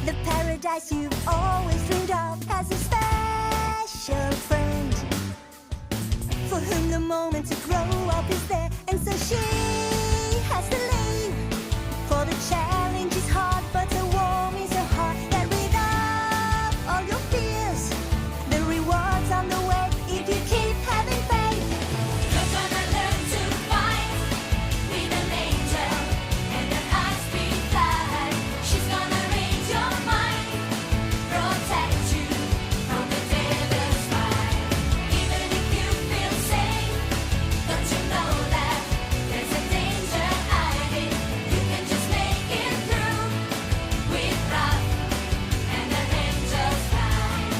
The paradise you've always dreamed of has a special friend for whom the moment to grow up is there, and so she has to leave. For the challenge is hard, but the warm is her heart that rid of all your fears. The rewards on the way if you keep having faith. You're gonna learn to fight with an angel and an high-speed flight. She's gonna read your mind, protect you from the devil's fight. Even if you feel safe, don't you know that there's a danger hiding? You can just make it through with love and an angel's light.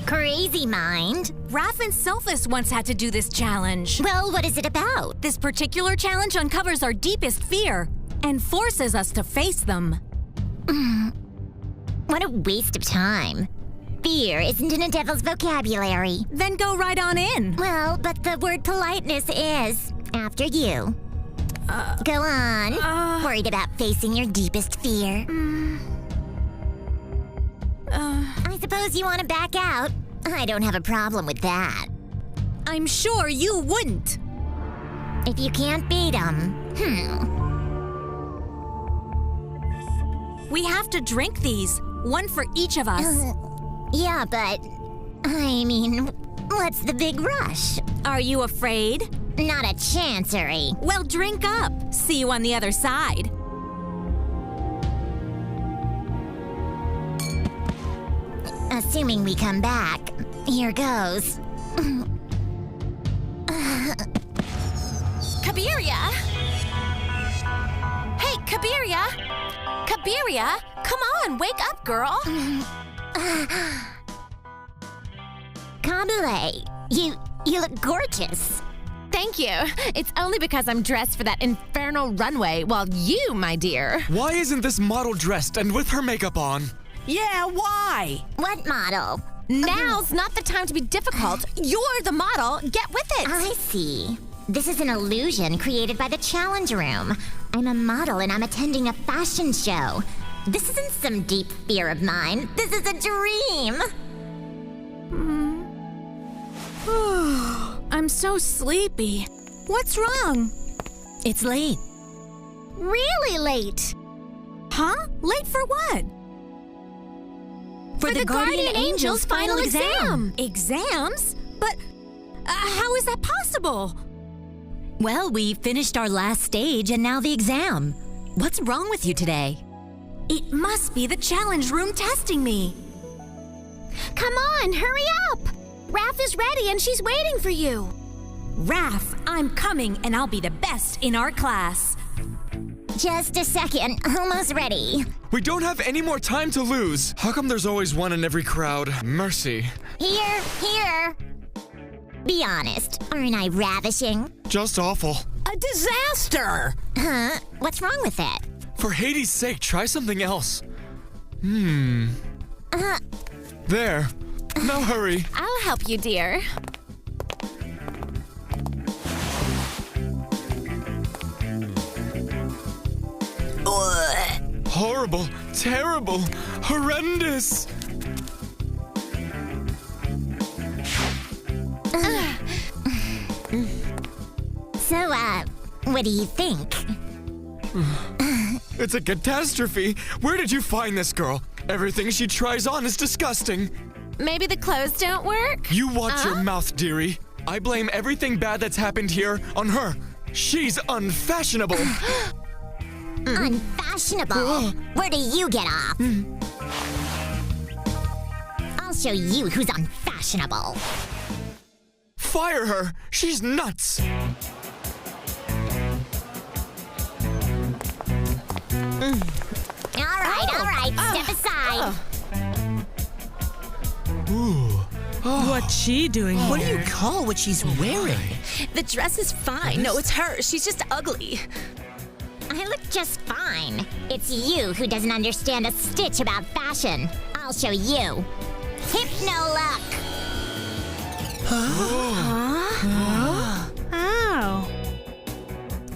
Crazy mind. Raph and Selphus once had to do this challenge. Well, what is it about? This particular challenge uncovers our deepest fear and forces us to face them. What a waste of time. Fear isn't in a devil's vocabulary. Then go right on in. Well, but the word politeness is. After you. Go on. Worried about facing your deepest fear. I suppose you want to back out. I don't have a problem with that. I'm sure you wouldn't. If you can't beat them, We have to drink these, one for each of us. Yeah, but... I mean, what's the big rush? Are you afraid? Not a chancery. Well, drink up. See you on the other side. Assuming we come back, here goes. Kabiria! Hey, Kabiria! Kabiria, come on, wake up, girl! Kabule, you look gorgeous. Thank you. It's only because I'm dressed for that infernal runway, while you, my dear... Why isn't this model dressed and with her makeup on? Yeah, why? What model? Now's not the time to be difficult. You're the model. Get with it. I see. This is an illusion created by the challenge room. I'm a model and I'm attending a fashion show. This isn't some deep fear of mine. This is a dream. I'm so sleepy. What's wrong? It's late. Really late. Huh? Late for what? For the Guardian Angel's final exam. Exams? But how is that possible? Well, we finished our last stage and now the exam. What's wrong with you today? It must be the challenge room testing me. Come on, hurry up. Raph is ready and she's waiting for you. Raph, I'm coming and I'll be the best in our class. Just a second, almost ready. We don't have any more time to lose. How come there's always one in every crowd? Mercy. Here. Be honest, aren't I ravishing? Just awful. A disaster! Huh? What's wrong with it? For Hades' sake, try something else. There. Now hurry. I'll help you, dear. Horrible, terrible, horrendous. So, what do you think? It's a catastrophe. Where did you find this girl? Everything she tries on is disgusting. Maybe the clothes don't work? You watch your mouth, dearie. I blame everything bad that's happened here on her. She's unfashionable. Unfashionable? Where do you get off? I'll show you who's unfashionable. Fire her. She's nuts. All right, step aside. What's she doing What do you call what she's wearing? The dress is fine. No, it's her. She's just ugly. I look just fine. It's you who doesn't understand a stitch about fashion. I'll show you. Hypno-look! Oh.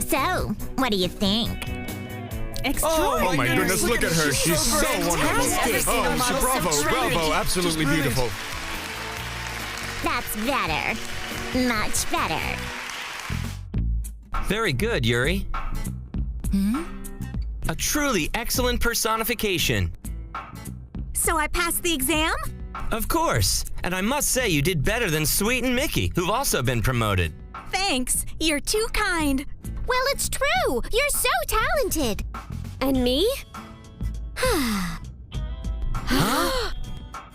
So, what do you think? Oh my goodness, look at her. She's so wonderful. Oh, bravo, absolutely beautiful. That's better. Much better. Very good, Yuri. A truly excellent personification. So I passed the exam? Of course. And I must say you did better than Sweet and Mickey, who've also been promoted. Thanks. You're too kind. Well, it's true. You're so talented. And me?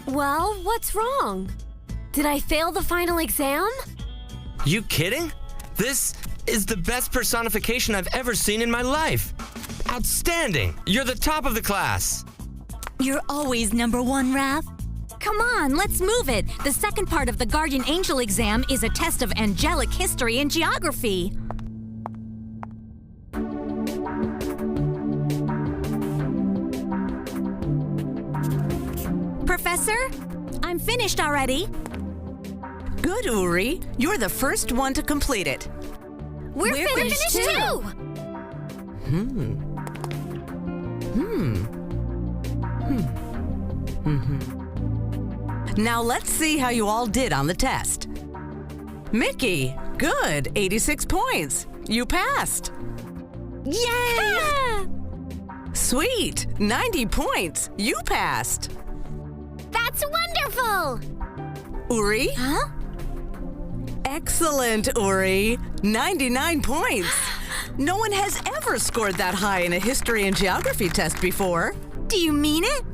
Well, what's wrong? Did I fail the final exam? You kidding? This is the best personification I've ever seen in my life. Outstanding! You're the top of the class. You're always number one, Raph. Come on, let's move it. The second part of the Guardian Angel exam is a test of angelic history and geography. Professor, I'm finished already. Good, Uri. You're the first one to complete it. We're finished too. Now let's see how you all did on the test. Mickey, good, 86 points. You passed. Yay! Sweet, 90 points. You passed. That's wonderful. Uri? Huh? Excellent, Uri. 99 points. No one has ever scored that high in a history and geography test before. Do you mean it?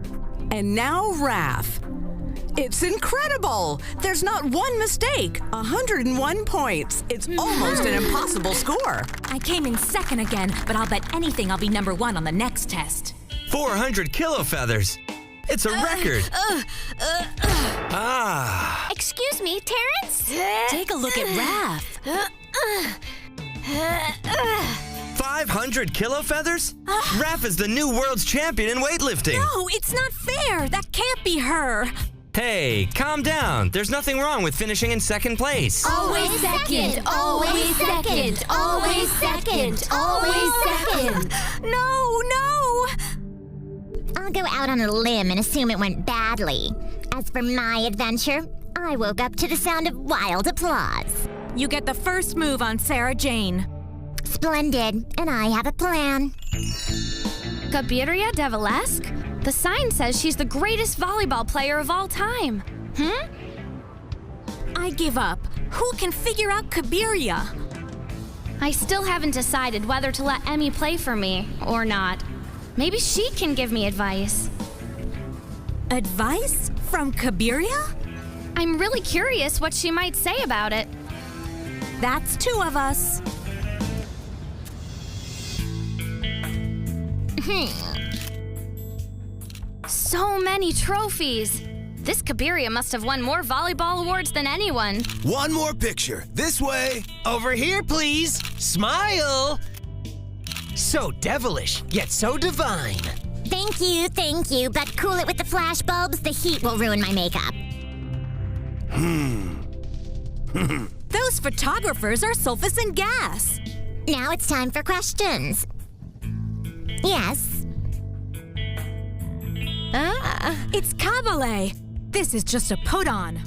And now, Raph. It's incredible! There's not one mistake. 101 points. It's almost an impossible score. I came in second again, but I'll bet anything I'll be number one on the next test. 400 kilo feathers. It's a record. Excuse me, Terrence? Take a look at Raph. 500 kilo feathers? Raph is the new world's champion in weightlifting. No, it's not fair. That can't be her. Hey, calm down. There's nothing wrong with finishing in second place. Always second, always second, always second, always second. No. I'll go out on a limb and assume it went badly. As for my adventure, I woke up to the sound of wild applause. You get the first move on Sarah Jane. Splendid, and I have a plan. Gabiria Devilesque? The sign says she's the greatest volleyball player of all time. I give up. Who can figure out Kabiria? I still haven't decided whether to let Emmy play for me or not. Maybe she can give me advice. Advice from Kabiria? I'm really curious what she might say about it. That's two of us. So many trophies. This Kabiria must have won more volleyball awards than anyone. One more picture. This way. Over here, please. Smile. So devilish, yet so divine. Thank you, but cool it with the flash bulbs. The heat will ruin my makeup. Those photographers are sulfus and gas. Now it's time for questions. Yes. It's Kabale. This is just a put-on.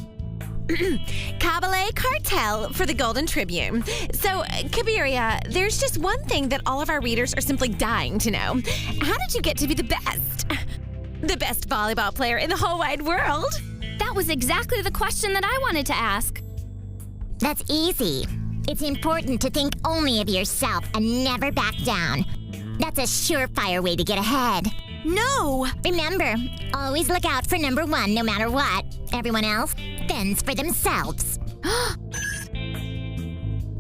Kabale Cartel for the Golden Tribune. So, Kabiria, there's just one thing that all of our readers are simply dying to know. How did you get to be the best? The best volleyball player in the whole wide world? That was exactly the question that I wanted to ask. That's easy. It's important to think only of yourself and never back down. That's a surefire way to get ahead. No! Remember, always look out for number one no matter what. Everyone else fends for themselves.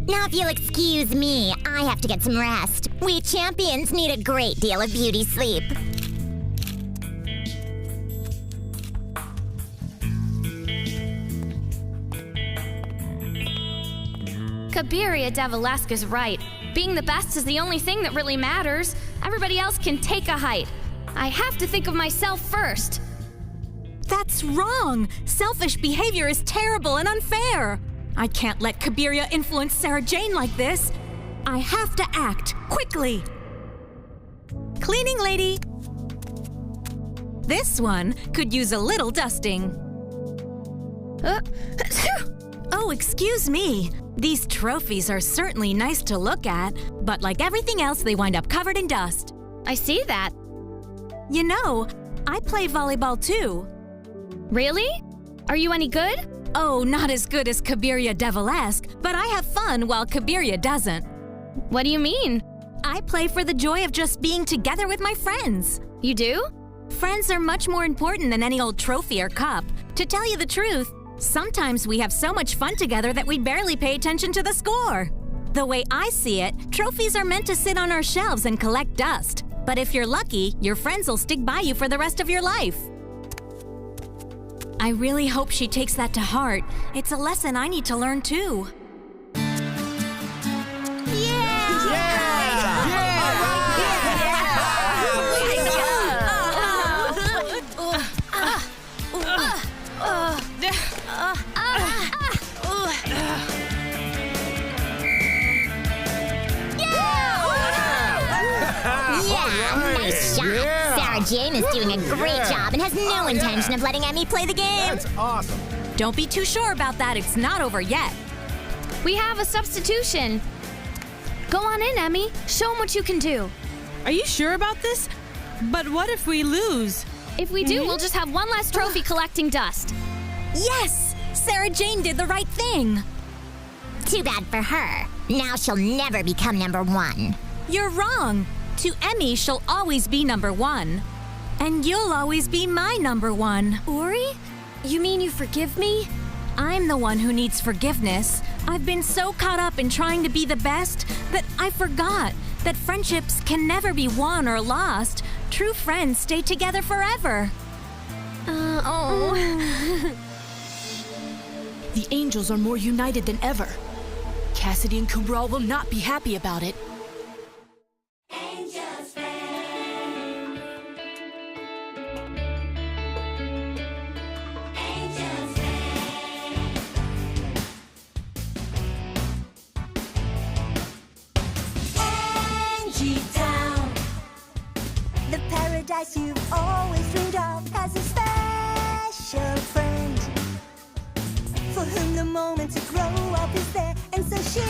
Now, if you'll excuse me, I have to get some rest. We champions need a great deal of beauty sleep. Kabiria Devalaska's right. Being the best is the only thing that really matters. Everybody else can take a height. I have to think of myself first. That's wrong! Selfish behavior is terrible and unfair! I can't let Kabiria influence Sarah Jane like this. I have to act, quickly! Cleaning lady! This one could use a little dusting. Oh, excuse me. These trophies are certainly nice to look at, but like everything else, they wind up covered in dust. I see that. You know, I play volleyball too. Really? Are you any good? Oh, not as good as Kabiria Devalask, but I have fun while Kabiria doesn't. What do you mean? I play for the joy of just being together with my friends. You do? Friends are much more important than any old trophy or cup. To tell you the truth, sometimes we have so much fun together that we barely pay attention to the score. The way I see it, trophies are meant to sit on our shelves and collect dust. But if you're lucky, your friends will stick by you for the rest of your life. I really hope she takes that to heart. It's a lesson I need to learn too. Nice shot. Sarah Jane is doing a great job and has no intention of letting Emmy play the game. That's awesome. Don't be too sure about that. It's not over yet. We have a substitution. Go on in, Emmy. Show them what you can do. Are you sure about this? But what if we lose? If we do, we'll just have one less trophy collecting dust. Yes! Sarah Jane did the right thing. Too bad for her. Now she'll never become #1. You're wrong. To Emmy, she'll always be #1. And you'll always be my #1. Uri? You mean you forgive me? I'm the one who needs forgiveness. I've been so caught up in trying to be the best that I forgot that friendships can never be won or lost. True friends stay together forever. The angels are more united than ever. Cassidy and Cabral will not be happy about it. The paradise you've always dreamed of has a special friend for whom the moment to grow up is there, and so she